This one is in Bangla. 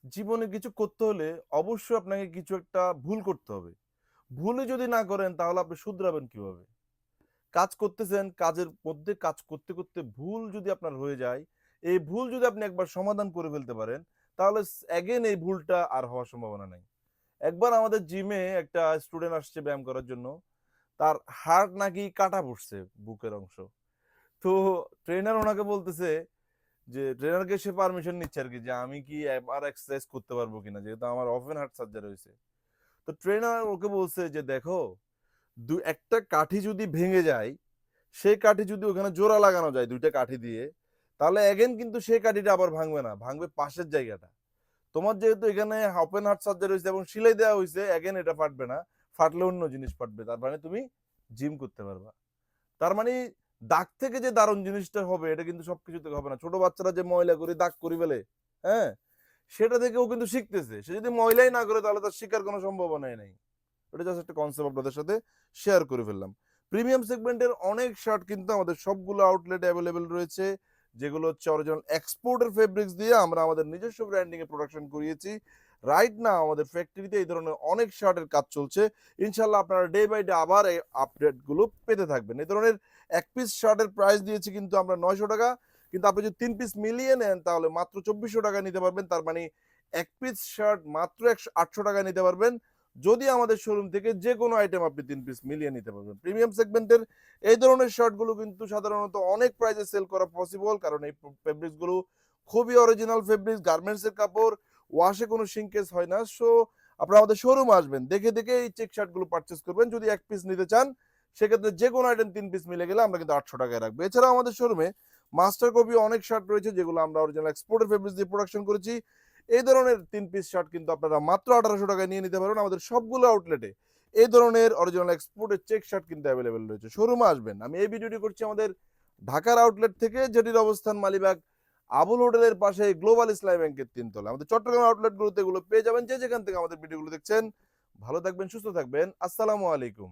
জীবনে কিছু করতে হলে অবশ্যই আপনাকে কিছু একটা ভুল করতে হবে। ভুলই যদি না করেন তাহলে আপনি শুধরাবেন কিভাবে? কাজ করতেছেন, কাজের মধ্যে কাজ করতে, করতে ভুল যদি আপনার হয়ে যায়, এই ভুল যদি আপনি একবার সমাধান করে ফেলতে পারেন, তাহলে এগেইন এই ভুলটা আর হওয়ার সম্ভাবনা নাই। একবার আমাদের জিমে একটা স্টুডেন্ট আসছে ব্যায়াম করার জন্য। তার হার্ট নাকি কাটা পড়ছে বুকের অংশ। তো ট্রেনার ওনাকে বলতেছে যে ট্রেনারকে সে পারমিশন নিচ্ছে আরকি যে আমি কি এবার এক্সারসাইজ করতে পারবো কিনা? যেহেতু আমার ওপেন হার্ট সার্জারি হইছে। তো ট্রেনার ওকে বলছে যে, "দেখো, একটা কাঠি যদি ভেঙে যায়, সেই কাঠি যদি ওখানে জোড়া লাগানো যায় ২ টা কাঠি দিয়ে, তাহলে এগেইন কিন্তু সেই কাঠিটা আবার ভাঙবে না। ভাঙবে পাশের জায়গাটা। তোমার যেহেতু এখানে ওপেন হার্ট সার্জারি হইছে এবং সেলাই দেওয়া হইছে, এগেইন এটা ফাটবে না। ফাটলে অন্য জিনিস ফাটবে। তার মানে তুমি জিম করতে পারবা।" তার মানে দাগ থেকে যে দারুণ জিনিসটা হবে এটা কিন্তু সবকিছু থেকে হবে না। ছোট বাচ্চারা যে ময়লা করে দাগ করে ফেলে, হ্যাঁ? সেটা থেকে ও কিন্তু শিখতেছে। সে যদি ময়লাই না করে তাহলে তার শিখার কোনো সম্ভাবনাই নাই। এটা জাস্ট একটা কনসেপ্ট আপনাদের সাথে শেয়ার করে ফেললাম। প্রিমিয়াম সেগমেন্টের অনেক শার্ট কিন্তু আমাদের সবগুলো আউটলেটে এভেইলেবল রয়েছে। যেগুলো হচ্ছে অরিজিনাল এক্সপোর্টের ফেব্রিক্স দিয়ে আমরা আমাদের নিজস্ব ব্র্যান্ডিং এ প্রোডাকশন করিয়েছি। রাইট নাও আমাদের ফ্যাক্টরিতে এই ধরনের অনেক শার্টের কাজ চলছে। ইনশাআল্লাহ আপনারা ডে বাই ডে আবার এই আপডেট গুলো পেতে থাকবেন। এই ধরনের এক পিস শার্টের প্রাইস দিয়েছি কিন্তু আমরা ৳৯০০, কিন্তু আপনি যদি ৩ পিস মিলিয়ে নেন তাহলে মাত্র ৳২৪০০ নিতে পারবেন। তার মানে এক পিস শার্ট মাত্র ৳৮০০ নিতে পারবেন। যদি আমাদের শোরুম থেকে যেকোনো আইটেম আপনি ৩ পিস মিলিয়ে নিতে পারবেন। প্রিমিয়াম সেগমেন্টের এই ধরনের শার্টগুলো কিন্তু সাধারণত অনেক প্রাইসে সেল করা পসিবল, কারণ এই ফেব্রিক্স গুলো খুবই অরিজিনাল ফেব্রিক্স, গার্মেন্টস এর কাপড়, ওয়াশে কোনো সিঙ্কেজ হয় না। সো আপনারা আমাদের শোরুমে আসবেন। দেখে, দেখে এই চেক শার্টগুলো পারচেজ করবেন। যদি এক পিস নিতে চান সেক্ষেত্রে যেকোনো আইটেম ৩ পিস মিলে গেলে আমরা কিন্তু ৳৮০০ রাখবো। এছাড়াও আমাদের শোরুমে মাস্টার কপি অনেক শার্ট রয়েছে যেগুলো আমরা অরিজিনাল এক্সপোর্টেড ফেব্রিক্স দিয়ে প্রোডাকশন করেছি। এই ধরনের ৩ পিস শার্ট কিন্তু আপনারা মাত্র ৳১৮০০ নিয়ে নিতে পারবেন আমাদের সবগুলো আউটলেটে। এই ধরনের অরিজিনাল এক্সপোর্টেড চেক শার্ট কিন্তু এভেইলেবল রয়েছে। শোরুমে আসবেন। আমি এই ভিডিওটি করছি আমাদের ঢাকার আউটলেট থেকে, যেটির অবস্থান মালিবাগ আবুল হোটেলের পাশে গ্লোবাল ইসলামী ব্যাংকের ৩ তলায়। আমাদের চট্টগ্রাম আউটলেটগুলোতে এগুলো পেয়ে যাবেন। যে যেখান থেকে আমাদের ভিডিওগুলো দেখছেন, ভালো থাকবেন, সুস্থ থাকবেন। আসসালামু আলাইকুম।